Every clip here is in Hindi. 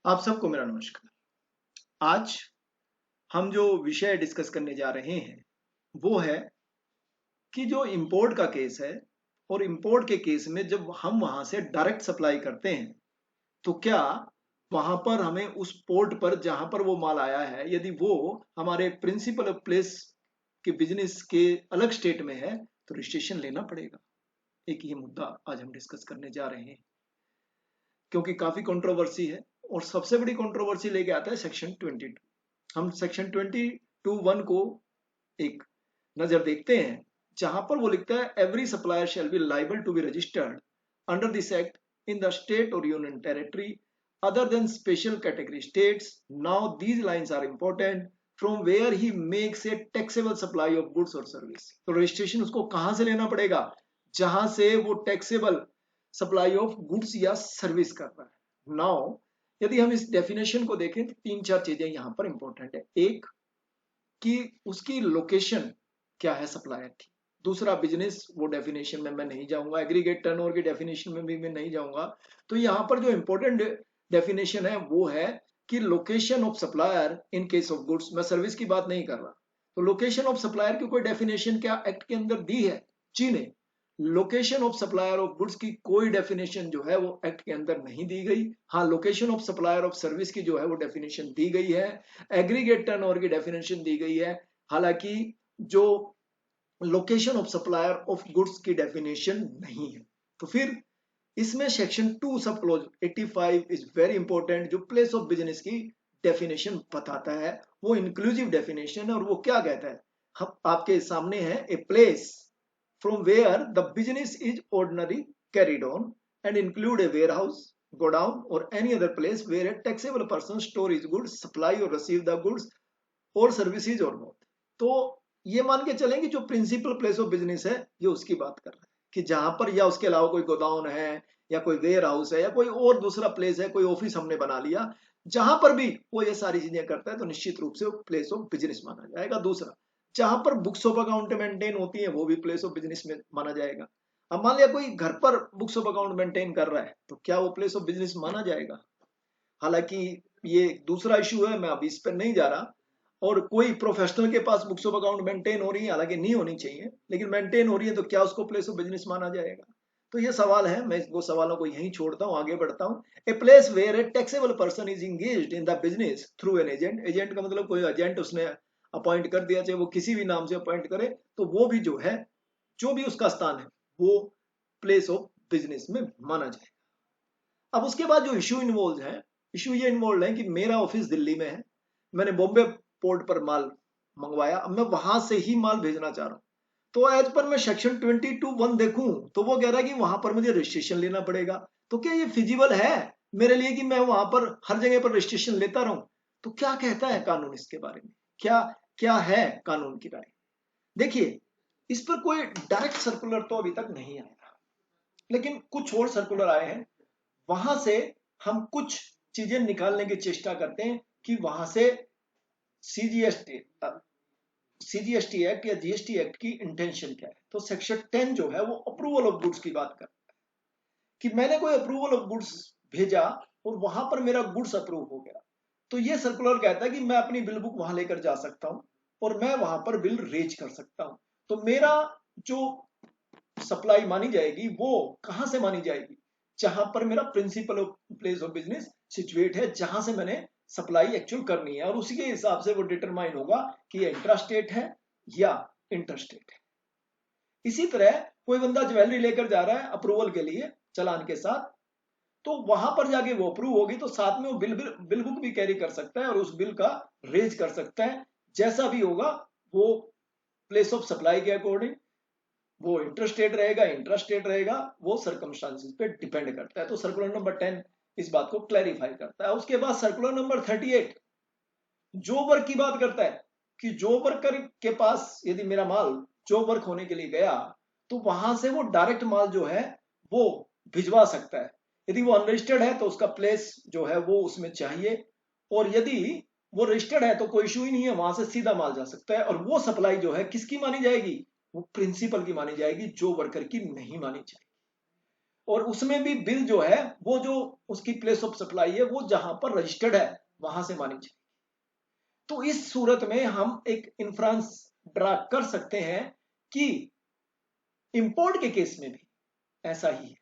आप सबको मेरा नमस्कार। आज हम जो विषय डिस्कस करने जा रहे हैं वो है कि जो इंपोर्ट का केस है और इंपोर्ट के केस में जब हम वहां से डायरेक्ट सप्लाई करते हैं तो क्या वहां पर हमें उस पोर्ट पर जहां पर वो माल आया है यदि वो हमारे प्रिंसिपल प्लेस के बिजनेस के अलग स्टेट में है तो रजिस्ट्रेशन लेना पड़ेगा। एक ये मुद्दा आज हम डिस्कस करने जा रहे हैं क्योंकि काफी कंट्रोवर्सी है और सबसे बड़ी कंट्रोवर्सी लेके आता है सेक्शन 22। हम सेक्शन 22(1) को एक नजर देखते हैं जहां पर वो लिखता है every supplier shall be liable to be registered under this act in the state और union territory other than special category states. Now these lines are important from where he makes a taxable supply of goods or service. तो रजिस्ट्रेशन उसको कहां से लेना पड़ेगा? जहां से वो टैक्सेबल सप्लाई ऑफ गुड्स या सर्विस कर रहा है। नाउ यदि हम इस डेफिनेशन को देखें तो तीन चार चीजें यहां पर इंपॉर्टेंट है। एक कि उसकी लोकेशन क्या है सप्लायर की। दूसरा बिजनेस, वो डेफिनेशन में मैं नहीं जाऊंगा, एग्रीगेट टर्नओवर की डेफिनेशन में भी मैं नहीं जाऊंगा। तो यहाँ पर जो इंपॉर्टेंट डेफिनेशन है वो है कि location of supplier in case of goods. मैं सर्विस की बात नहीं कर रहा। तो लोकेशन ऑफ सप्लायर की कोई डेफिनेशन क्या एक्ट के अंदर दी है? जी नहीं। Location of supplier of goods की कोई डेफिनेशन जो है वो एक्ट के अंदर नहीं दी गई। हाँ, location of supplier of service की जो है वो डेफिनेशन दी गई है। एग्रीगेट टर्नओवर की डेफिनेशन दी गई है। हालांकि जो location of supplier of goods की डेफिनेशन नहीं है। तो फिर इसमें सेक्शन 2 सब क्लोज 85 इज वेरी इंपॉर्टेंट, जो प्लेस ऑफ बिजनेस की डेफिनेशन बताता है। वो इंक्लूसिव डेफिनेशन है और वो क्या कहता है, हम आपके सामने है, a place from where the business is ordinarily carried on and include a warehouse, godown or any other place where a taxable person store his goods, supply or receive the goods or services or both. तो ये मान के चलें कि जो प्रिंसिपल प्लेस ऑफ बिजनेस है ये उसकी बात कर रहा है कि जहां पर या उसके अलावा कोई गोदाउन है या कोई वेयर हाउस है या कोई और दूसरा प्लेस है, कोई ऑफिस हमने बना लिया, जहां पर भी वो ये सारी चीजें करता है तो निश्चित रूप से वो प्लेस ऑफ बिजनेस माना जाएगा। दूसरा, जहां पर बुक्स ऑफ अकाउंट मेंटेन होती है वो भी प्लेस ऑफ बिजनेस में माना जाएगा। अब मान लिया कोई घर पर बुक्स ऑफ अकाउंट मेंटेन कर रहा है तो क्या वो प्लेस ऑफ बिजनेस माना जाएगा? हालांकि ये दूसरा इशू है, मैं अभी इस पर नहीं जा रहा। और कोई प्रोफेशनल के पास बुक्स ऑफ अकाउंट मेंटेन हो रही है, हालांकि नहीं होनी चाहिए लेकिन मेंटेन हो रही है, तो क्या उसको प्लेस ऑफ बिजनेस माना जाएगा? तो ये सवाल है, मैं वो सवालों को यहीं छोड़ता हूँ, आगे बढ़ता हूँ। A place where a taxable person is engaged in the business through an agent. Agent का मतलब कोई एजेंट उसने अपॉइंट कर दिया, चाहे वो किसी भी नाम से अपॉइंट करे, तो वो भी जो है, जो भी उसका स्थान है वो प्लेस ऑफ बिजनेस में माना जाए। अब उसके बाद जो इशू इन्वॉल्व है, इशू ये इन्वॉल्व है कि मेरा ऑफिस दिल्ली में है, मैंने बॉम्बे पोर्ट पर माल मंगवाया, अब मैं वहां से ही माल भेजना चाह रहा हूं। तो एज पर मैं सेक्शन 22(1) देखूं तो वो कह रहा है कि वहां पर मुझे रजिस्ट्रेशन लेना पड़ेगा। तो क्या ये फिजिबल है मेरे लिए कि मैं वहां पर हर जगह पर रजिस्ट्रेशन लेता रहूं? तो क्या कहता है कानून इसके बारे में? क्या क्या है कानून की राय? देखिए, इस पर कोई डायरेक्ट सर्कुलर तो अभी तक नहीं आया, लेकिन कुछ और सर्कुलर आए हैं। वहां से हम कुछ चीजें निकालने की चेष्टा करते हैं कि वहां से सीजीएसटी सीजीएसटी एक्ट या जीएसटी एक्ट की इंटेंशन क्या है। तो सेक्शन 10 जो है वो अप्रूवल ऑफ गुड्स की बात करता है कि मैंने कोई अप्रूवल ऑफ गुड्स भेजा और वहां पर मेरा गुड्स अप्रूव हो गया, तो ये सर्कुलर कहता है कि मैं अपनी बिल बुक वहां लेकर जा सकता हूं और मैं वहां पर बिल रेज कर सकता हूं। तो मेरा जो सप्लाई मानी जाएगी वो कहां से मानी जाएगी? जहां पर मेरा principal place of business situate है, जहां से मैंने सप्लाई एक्चुअल करनी है, और उसी के हिसाब से वो डिटरमाइन होगा कि ये इंट्रास्टेट है या इंटरस्टेट है। इसी तरह कोई बंदा ज्वेलरी लेकर जा रहा है अप्रूवल के लिए चालान के साथ, तो वहां पर जाके वो अप्रूव होगी तो साथ में वो बिल बुक भी कैरी कर सकता है और उस बिल का रेज कर सकता है। जैसा भी होगा वो प्लेस ऑफ सप्लाई के अकॉर्डिंग, वो इंटरस्टेट रहेगा, इंट्रास्टेट रहेगा, वो सर्कमस्टांसेस पे डिपेंड करता है। तो सर्कुलर नंबर 10 इस बात को क्लैरिफाई करता है। उसके बाद सर्कुलर नंबर 38 जॉब वर्क की बात करता है कि जॉब वर्कर के पास यदि मेरा माल जॉब वर्क होने के लिए गया तो वहां से वो डायरेक्ट माल जो है वो भिजवा सकता है। यदि वो अनरजिस्टर्ड है तो उसका प्लेस जो है वो उसमें चाहिए, और यदि वो रजिस्टर्ड है तो कोई इशू ही नहीं है, वहां से सीधा माल जा सकता है। और वो सप्लाई जो है किसकी मानी जाएगी? वो प्रिंसिपल की मानी जाएगी, जो वर्कर की नहीं मानी जाएगी। और उसमें भी बिल जो है वो जो उसकी प्लेस ऑफ सप्लाई है वो जहां पर रजिस्टर्ड है वहां से मानी जाए। तो इस सूरत में हम एक इन्फ्रेंस ड्रा कर सकते हैं कि इंपोर्ट के केस में भी ऐसा ही है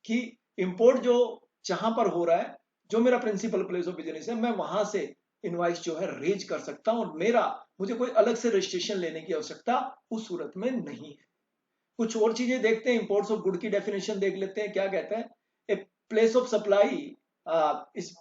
कि इंपोर्ट जो जहां पर हो रहा है, जो मेरा प्रिंसिपल प्लेस ऑफ बिजनेस है, मैं वहां से इनवाइस जो है रेज कर सकता हूं और मेरा मुझे कोई अलग से रजिस्ट्रेशन लेने की आवश्यकता उस सूरत में नहीं है। कुछ और चीजें देखते हैं, इंपोर्ट्स ऑफ गुड की डेफिनेशन देख लेते हैं। क्या कहते हैं? A place of supply is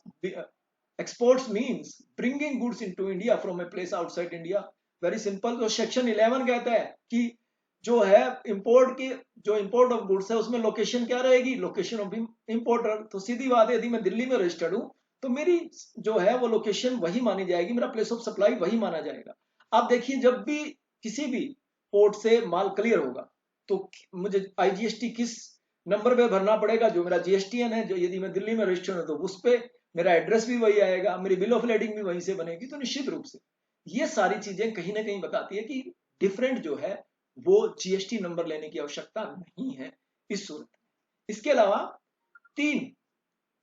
exports means bringing goods into India from a place outside India. Very simple. तो सेक्शन 11 कहता है कि जो है इंपोर्ट की, जो इंपोर्ट ऑफ गुड्स है उसमें लोकेशन क्या रहेगी? Location of importer. तो सीधी बात है, यदि मैं दिल्ली में रजिस्टर्ड हूं तो मेरी जो है वो लोकेशन वही मानी जाएगी, मेरा प्लेस ऑफ सप्लाई वही माना जाएगा। आप देखिए, जब भी किसी भी पोर्ट से माल क्लियर होगा तो मुझे आईजीएसटी किस नंबर पे भरना पड़ेगा? जो मेरा जीएसटीएन है, जो यदि मैं दिल्ली में रजिस्टर्ड हूं तो उस पर मेरा एड्रेस भी वही आएगा, मेरी बिल ऑफ लेडिंग भी वहीं से बनेगी। तो निश्चित रूप से ये सारी चीजें कहीं ना कहीं बताती है कि डिफरेंट जो है वो जीएसटी नंबर लेने की आवश्यकता नहीं है इस सूरत में। इसके अलावा 3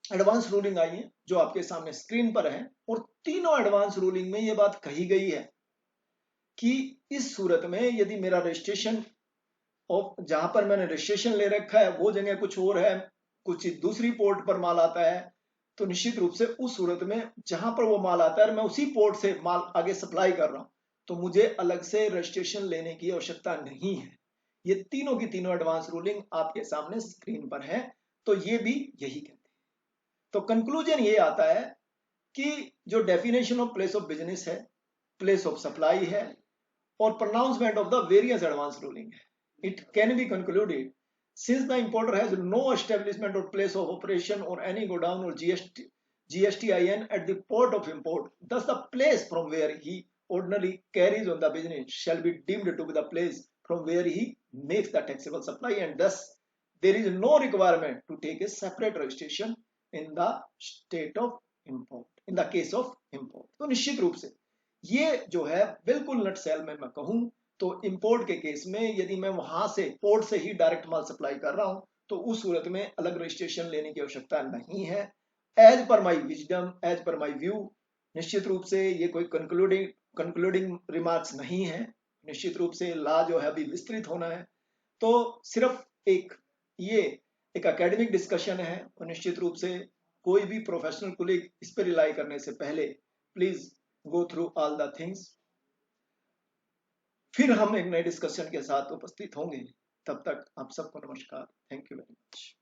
एडवांस रूलिंग आई है जो आपके सामने स्क्रीन पर है, और तीनों एडवांस रूलिंग में ये बात कही गई है कि इस सूरत में यदि मेरा रजिस्ट्रेशन और जहां पर मैंने रजिस्ट्रेशन ले रखा है वो जगह कुछ और है, कुछ दूसरी पोर्ट पर माल आता है, तो निश्चित रूप से उस सूरत में जहां पर वो माल आता है और मैं उसी पोर्ट से माल आगे सप्लाई कर रहा हूं तो मुझे अलग से रजिस्ट्रेशन लेने की आवश्यकता नहीं है। ये तीनों की तीनों एडवांस रूलिंग आपके सामने स्क्रीन पर है। तो ये भी यही कहते हैं। तो कंक्लूजन ये आता है कि जो definition of place of business है, प्लेस ऑफ सप्लाई है और pronouncement of the various advance ruling है, it can be concluded since the importer has no establishment or place of operation or any godown or GSTIN at the port of import, thus the place from where he ordinarily carries on the business shall be deemed to be the place from where he makes the taxable supply, and thus there is no requirement to take a separate registration in the state of import, in the case of import। तो निश्चित रूप से ये जो है बिल्कुल नट सेल में मैं कहूं तो इंपोर्ट के केस में यदि मैं वहां से पोर्ट से ही डायरेक्ट माल सप्लाई कर रहा हूं तो उस सूरत में अलग रजिस्ट्रेशन लेने की आवश्यकता नहीं है। As per my wisdom, as per my view, निश्चित रूप से ये कोई कंक्लूडिंग रिमार्क्स नहीं है। निश्चित रूप से लॉ जो है अभी विस्तृत होना है, तो सिर्फ ये एक एकेडमिक डिस्कशन है और निश्चित रूप से कोई भी प्रोफेशनल कोलीग इस पर रिलाई करने से पहले please go through all the things। फिर हम एक नए डिस्कशन के साथ उपस्थित होंगे। तब तक आप सबको नमस्कार। Thank you very much.